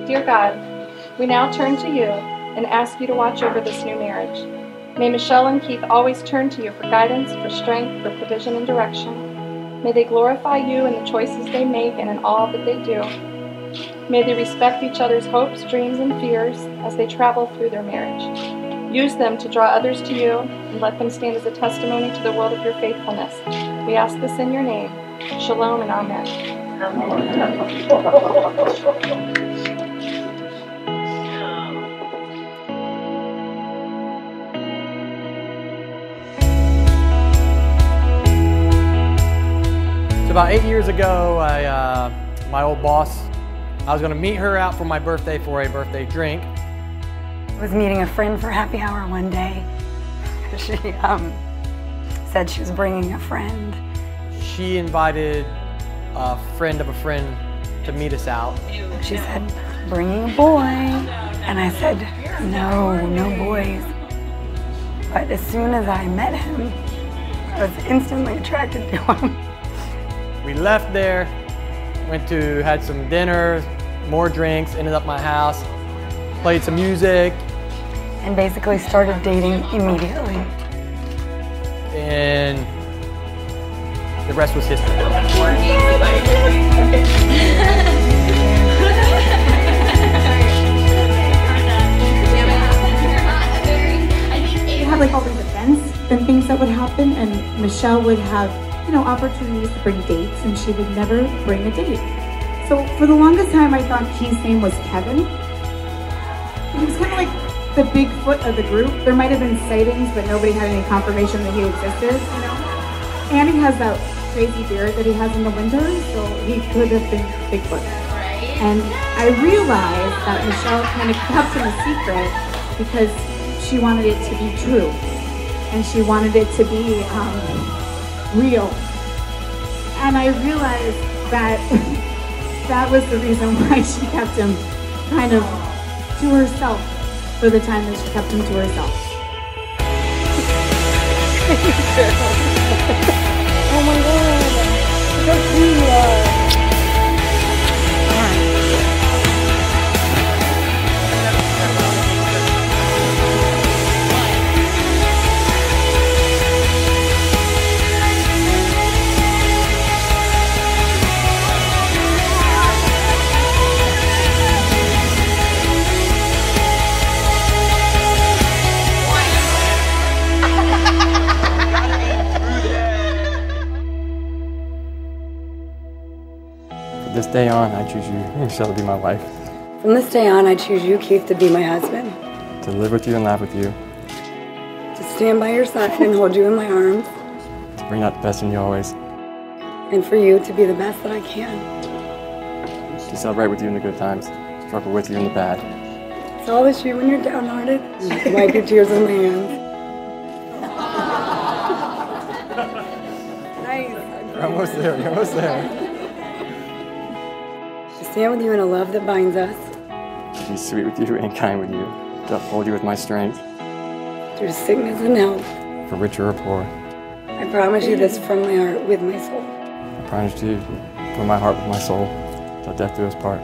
Dear God, we now turn to you and ask you to watch over this new marriage. May Michelle and Keith always turn to you for guidance, for strength, for provision and direction. May they glorify you in the choices they make and in all that they do. May they respect each other's hopes, dreams, and fears as they travel through their marriage. Use them to draw others to you and let them stand as a testimony to the world of your faithfulness. We ask this in your name. Shalom and amen. So about 8 years ago, my old boss, I was going to meet her out for my birthday for a birthday drink. I was meeting a friend for happy hour one day. She said she was bringing a friend. She invited a friend of a friend to meet us out. She said, bringing a boy. And I said, no, no boys. But as soon as I met him, I was instantly attracted to him. We left there, had some dinner, more drinks, ended up at my house, played some music. And basically started dating immediately. And the rest was history. You have like all these events and things that would happen, and Michelle would have, you know, opportunities to bring dates, and she would never bring a date. So for the longest time, I thought Keith's name was Kevin. He was kind of like the Bigfoot of the group. There might have been sightings, but nobody had any confirmation that he existed, you know. And he has that crazy beard that he has in the winter, so he could have been Bigfoot. And I realized that Michelle kind of kept him a secret because she wanted it to be true. And she wanted it to be real. And I realized that that was the reason why she kept him kind of to herself for the time that she kept him to herself. Oh my God, so cute you are. From this day on, I choose you, Michelle, to be my wife. From this day on, I choose you, Keith, to be my husband. To live with you and laugh with you. To stand by your side and hold you in my arms. To bring out the best in you always. And for you to be the best that I can. To celebrate with you in the good times. Struggle with you in the bad. It's always you when you're downhearted. Wipe your tears on my hands. Nice. You're almost there, you're almost there. To stand with you in a love that binds us. To be sweet with you and kind with you. To uphold you with my strength. Through sickness and health. For richer or poor. I promise you this from my heart with my soul. I promise you from my heart with my soul. Till death do us part.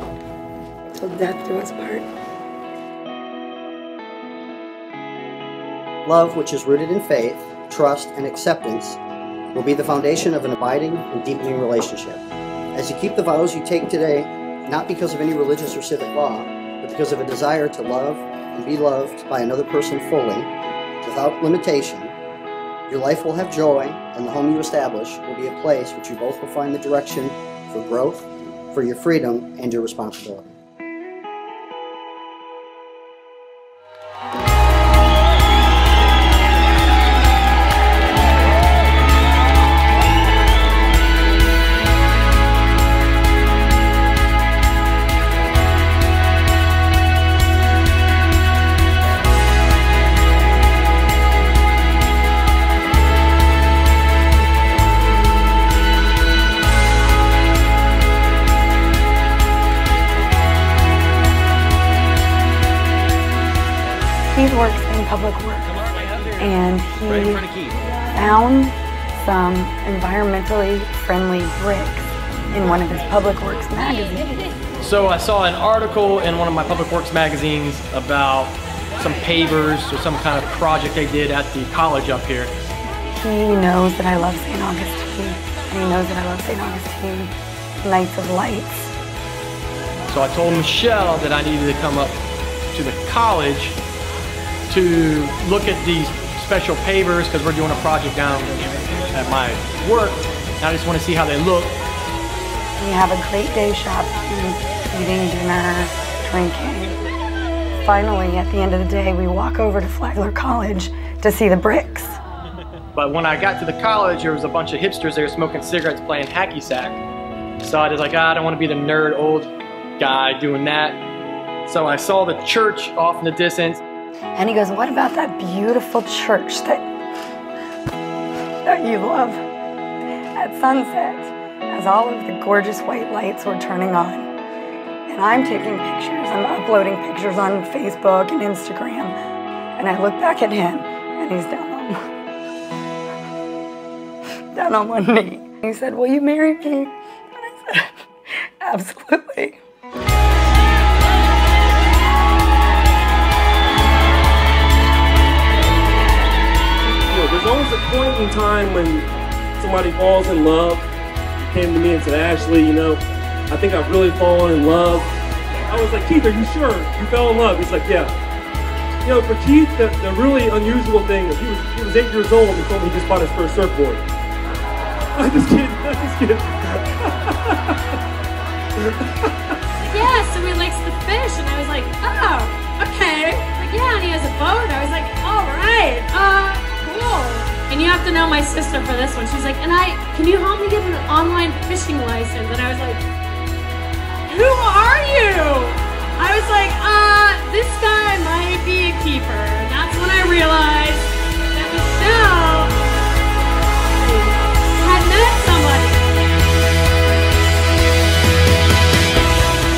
Till death do us part. Love, which is rooted in faith, trust, and acceptance, will be the foundation of an abiding and deepening relationship. As you keep the vows you take today, not because of any religious or civic law, but because of a desire to love and be loved by another person fully, without limitation, your life will have joy, and the home you establish will be a place which you both will find the direction for growth, for your freedom, and your responsibility. He works in public works, and he found some environmentally friendly bricks in one of his public works magazines. So I saw an article in one of my public works magazines about some pavers or some kind of project they did at the college up here. He knows that I love St. Augustine, and he knows that I love St. Augustine Nights of Lights. So I told Michelle that I needed to come up to the college to look at these special pavers because we're doing a project down at my work. And I just want to see how they look. We have a great day shopping, eating dinner, drinking. Finally, at the end of the day, we walk over to Flagler College to see the bricks. But when I got to the college, there was a bunch of hipsters there smoking cigarettes, playing hacky sack. So I was like, I don't want to be the nerd old guy doing that. So I saw the church off in the distance. And he goes, what about that beautiful church that you love? At sunset, as all of the gorgeous white lights were turning on. And I'm taking pictures, I'm uploading pictures on Facebook and Instagram. And I look back at him, and he's down on one knee. He said, will you marry me? And I said, absolutely. There's always a point in time when somebody falls in love. He came to me and said, Ashley, you know, I think I've really fallen in love. I was like, Keith, are you sure you fell in love? He's like, yeah. You know, for Keith, the really unusual thing is he was 8 years old and told me he just bought his first surfboard. I'm just kidding, I'm just kidding. Yeah, so he likes the fish, and I was like, oh, okay. Like, yeah, and he has a boat. I was like, all right, cool. And you have to know my sister for this one. She's like, can you help me get an online fishing license? And I was like, who are you? I was like, this guy might be a keeper. And that's when I realized that Michelle had met somebody.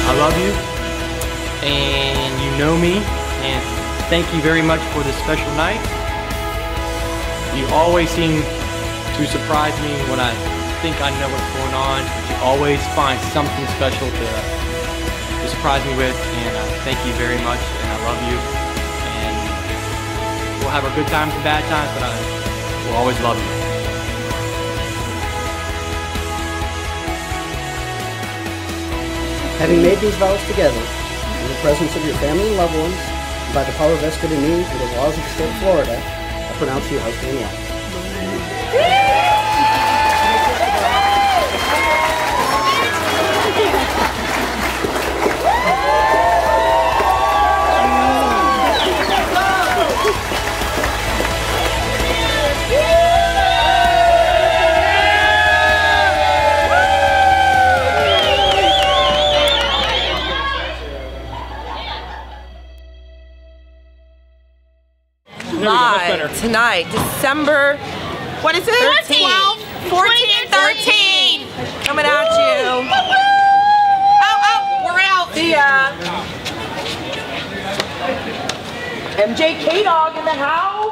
I love you, and you know me, and thank you very much for this special night. You always seem to surprise me when I think I know what's going on. You always find something special to surprise me with, and thank you very much, and I love you. And we'll have our good times and bad times, but I will always love you. Having made these vows together, in the presence of your family and loved ones, and by the power vested in me and the laws of the state of Florida, I pronounce you husband and wife. Live tonight, December, what is it? 13th. 14th, 13th. Coming at you. Oh, we're out. See ya. MJ K-Dog in the house.